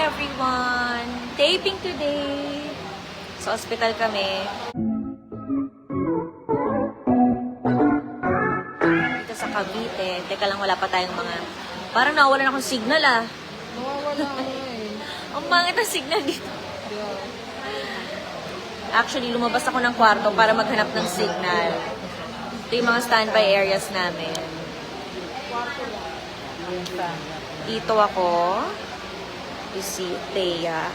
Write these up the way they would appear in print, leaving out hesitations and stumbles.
everyone! Taping today! Sa hospital kami. Dito sa Cavite. Teka lang, wala pa tayong mga... Parang nawawalan akong signal ah. Nawawala ako eh. Ang pangit ang signal dito. Yeah. Actually, lumabas ako ng kwarto para maghanap ng signal. Ito yung mga standby areas namin. Dito ako. You see, Thea.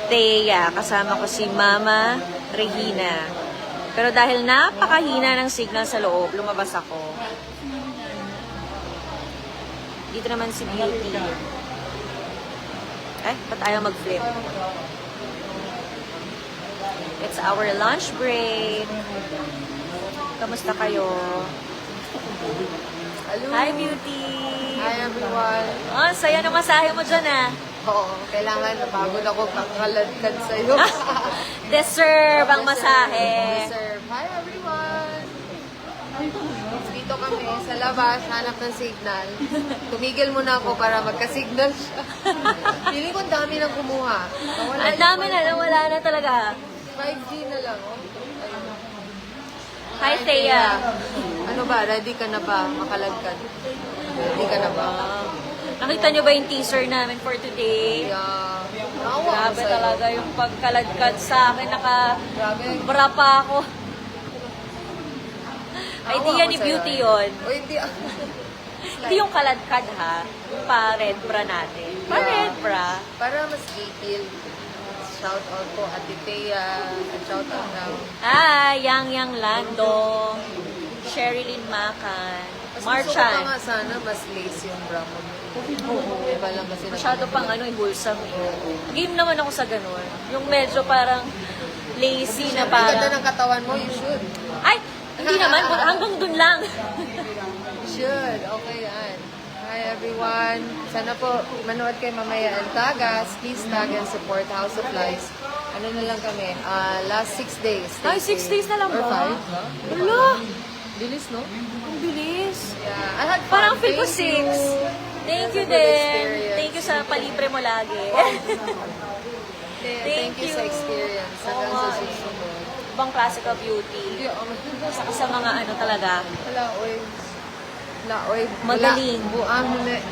Thea, kasama ko si Mama Regina. Pero dahil napakahina ng signal sa loob, lumabas ako. Dito naman si Beauty. Ay, ba't ayaw mag-flip? It's our lunch break. Kamusta kayo? Hello. Hi, Beauty! Hi, everyone. Oh, saya ng masahe mo dyan, ah. Oo, kailangan napagod ako kakaladkad sa'yo. Deserve ang masahe. Deserve. Hi, everyone. Dito kami sa labas, hanap ng signal. Tumigil muna ako para magka-signal siya. Feeling ko ang dami nang kumuha. Ang dami na, wala na talaga. 5G na lang. Oh. Hi, Thea. Ano ba? Ready ka na ba? Makaladkad? Ready ka na ba? Nakita niyo ba yung teaser namin for today? Yeah. Naawa ako Grabe sa'yo. talaga yung pagkaladkad sa akin. Grabe. Naka-bra pa ako. Idea Naawa ni ako Beauty sa'yo. yon. O, hindi. Hindi yung kaladkad ha. Yung pa-red bra natin. Pa-red bra. Para mas detail. Shout out po Ate Thea. At shout out na. Hi, Yang Lando. Sherilyn Macan. Mas gusto ko Marchan. pa nga sana mas lace yung bra mo. Iba lang kasi. Masyado pang wholesome eh. Game naman ako sa ganun. Yung medyo parang lazy na Ang ganda parang... ng katawan mo, you should. Ay! Hindi naman. Hanggang dun lang. You should. Okay yan. Hi everyone. Sana po manood kayo mamaya ang tagas. Please tag and support House of Lies. Ano na lang kami? Last 6 days. Ay, 6 days na lang Or ba? 5, no? Wala! Bilis, no? Ang bilis. Yeah. I had fun. Parang feel ko 6. Thank you. Thank you That's a good din. experience. Thank you sa palibre mo lagi. Thank you sa experience. Hanggang sa susunod. Ibang klase ka beauty. Saka sa mga ano talaga, Wala, oy. Wala, oy. Magaling. Buang.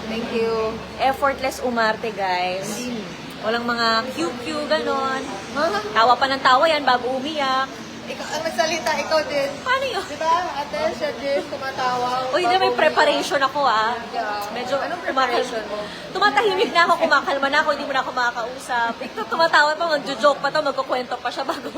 Thank you. effortless umarte guys. Hindi. Walang mga QQ, ganon. Ha? Tawa pa ng tawa yan bago umiyak. Ikaw, ang magsalita, ikaw din. Paano yun? Diba? Ate, siya din, tumatawa. Uy, na may preparation ako ah. Yeah. Medyo Anong preparation mo? Tumatahimik na ako, kumakalma na ako, hindi mo na ako makakausap. Ito tumatawa pa, magjo-joke pa to, magkukwento pa siya bago,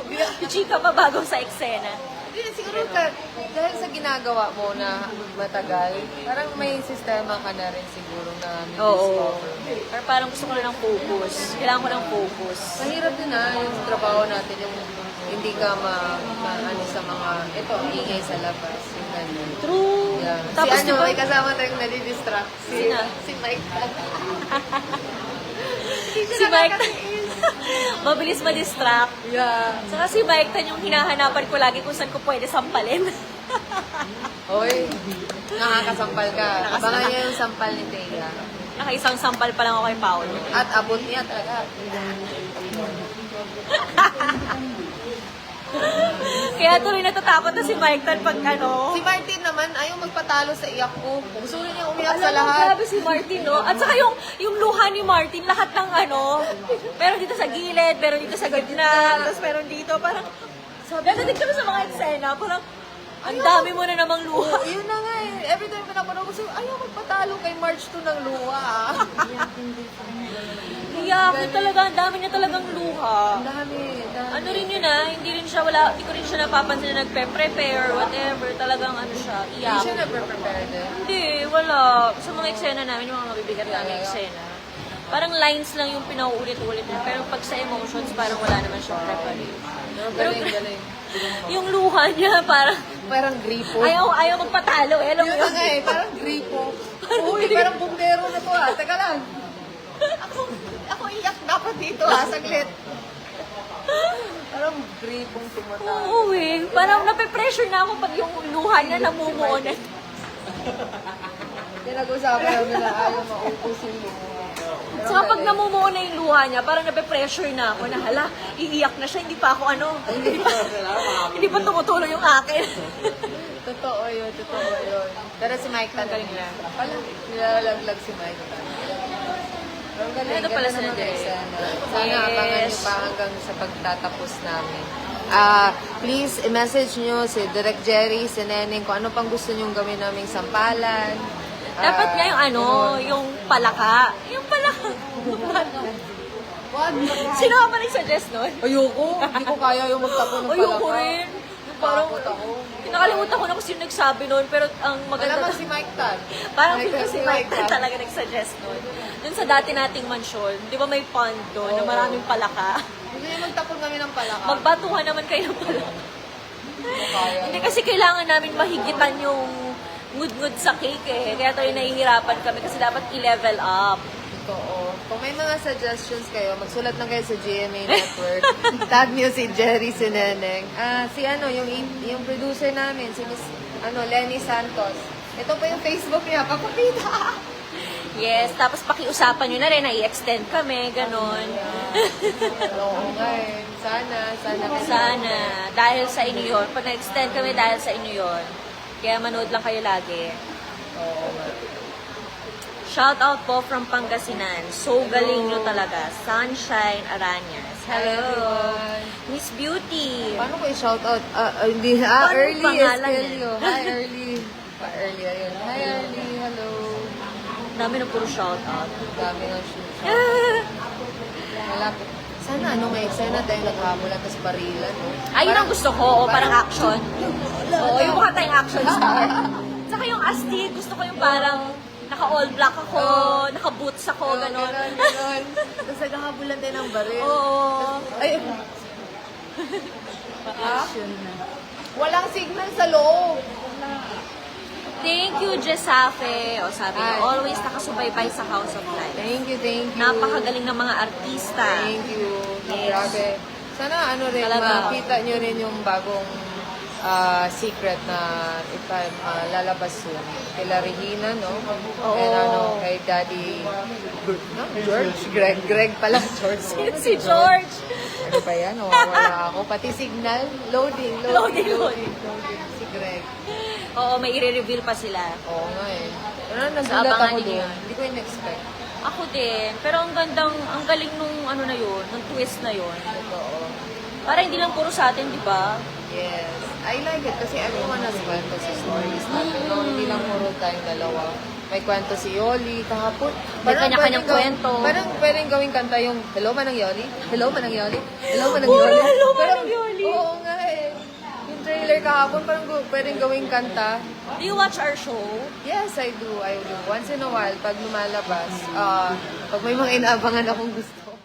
chika pa bago sa eksena. Hindi, siguro ka, dahil sa ginagawa mo na matagal, parang may sistema ka na rin siguro na Oo. Pero parang gusto ko na ng focus. Kailangan ko ng focus. Mahirap din yung trabaho natin, yung hindi ka ano sa mga, ito, ingay sa labas, yung ganyan. True. Yeah. Tapos si di ba? may kasama tayong nadidistract. Sino? Si Mike. Si Mike, mabilis ma-distract. Yeah. Saka si Mike Tan yung hinahanapan ko lagi kung saan ko pwede sampalin. Oy, nakakasampal ka. Abangan niya yung sampal ni Thea. Nakaisang sampal pa lang ako kay Paolo. At abot niya talaga. Kaya tuloy natatakot na si Mike Tan pag ano. Si Martin naman, ayaw magpatalo sa iyak ko. Gusto niya umiyak Alam sa mo, lahat. grabe si Martin, no? At saka yung luha ni Martin, lahat ng ano, meron dito sa gilid, meron dito sa gitna, tapos meron dito, parang, dadating kami sa mga eksena, parang, ang dami mo na namang luha. Yun na nga eh. Every time na napanood ko sa'yo, ayaw magpatalo kay March 2 ng luha. Iyakin talaga, ang dami niya talagang luha. Ang dami. Ano rin yun hindi ko rin siya napapansin na nagpe-prepare or whatever, talagang ano siya, Hindi iyak. siya nagpe-prepare din. Hindi, wala. Sa mga eksena namin, yung mga mabibigat namin eksena, parang lines lang yung pinauulit-ulit niya. Pero pag sa emotions, parang wala naman siyang preparation. Pero Galing. yung luha niya, parang Parang gripo. ayaw magpatalo. Alam mo Yun na nga eh, parang gripo. Uy, parang bumbero na to ah. Teka lang. Ako iyak dapat dito ah, saglit. Parang gripong tumatawa. Oo eh. Parang nape-pressure na ako pag yung luha niya namumuo na. Pinag-usapan namin na ayaw maupos yung luha. Pero Saka pag namumuo na yung luha niya, parang nape-pressure na ako na, hala, iiyak na siya, hindi pa ako hindi pa tumutuloy yung akin. Totoo yun. Pero si Mike Tan galing lang. Pala, nilalaglag si Mike Tan. Pero galing, Ano pala ganda sila, naman Jay? guys, Sana Yes. abangan nyo pa hanggang sa pagtatapos namin. Please, i-message nyo si Direk Jerry, si Neneng, kung ano pang gusto nyong gawin naming sampalan. Dapat nga yung yung palaka. Yung palaka. Wag. Sino ka pa nag-suggest nun? Ayoko. Hindi ko kaya yung magtapon ng Ayoko palaka. rin. Parang, Takot ako. kinakalimutan ko na kung sino nagsabi nun, pero ang maganda. Alam mo si Mike Tan. Parang feel ko si Mike Tan talaga nag-suggest nun. Dun sa dati nating mansyon, di ba may pond doon na maraming palaka? Hindi niya magtapon kami ng palaka. Magbatuhan naman kayo ng palaka. Kaya. Hindi kasi kailangan namin mahigitan yung ngud-ngud sa cake eh. Kaya tayo nahihirapan kami kasi dapat i-level up. Totoo. Kung may mga suggestions kayo, magsulat lang kayo sa GMA Network. Tag niyo si Jerry, si Neneng. Yung producer namin, si Miss Lenny Santos. Ito pa yung Facebook niya, papakita. Yes, tapos pakiusapan nyo na rin na i-extend kami, ganon. Oo nga eh. Sana. Sana, dahil sa inyo yun. Pag na-extend kami dahil sa inyo yun. Kaya manood lang kayo lagi. Oo nga. Shout out po from Pangasinan. So galing nyo talaga. Sunshine Aranyas. Hello. everyone. Miss Beauty. Paano ko i-shout out? Hindi. Paano Early pangalan Estelio. Hi, Early. Early, ayun. Hi, Early. Hello. Dami na puro shout out. Dami ng shoot. Malapit. Sana may eksena tayo naghamulan tapos barilan. No? Ay, yun ang gusto ko. O, parang action. Oo, yung mukha tayong action star. Saka yung astig, gusto ko yung parang naka-all black ako, naka-boots ako, ganon. Ganon. Tapos naghahabulan tayo ng baril. Oo. Ay, walang signal sa loob. Thank you, Jesafe. O, sabi Ay. niya, always nakasubaybay sa House of Life. Thank you. Napakagaling ng mga artista. Thank you. Yes. Grabe. Sana Talaga. makita nyo rin yung bagong secret na lalabas soon. Kila Regina, no? Oo. And kay Daddy George? Greg pala. George. Si George. Ano pa yan? Nawawala ako. Pati signal. Loading. Loading. Si Greg. Oo, may i-reveal pa sila. Oo nga eh. Pero nagulat abangan ako ninyo doon. yan. Hindi ko in-expect. Ako din. Pero ang galing nung ano na yun, nung twist na yun. Totoo. Para hindi lang puro sa atin, di ba? Yes. I like it kasi everyone has kwento sa stories natin. No? Hindi lang puro tayong dalawa. May kwento si Yoli kahapon. May kanya-kanyang kwento. Parang pwedeng gawing kanta yung Hello Manang Yoli? Hello Manang Yoli? Hello Manang Puro Yoli? Hello, Parang- Manang Yoli. Oo nga eh. Yung trailer kahapon parang pwedeng gawing kanta. Do you watch our show? Yes, I do. Once in a while, pag lumalabas, pag may mga inaabangan akong gusto.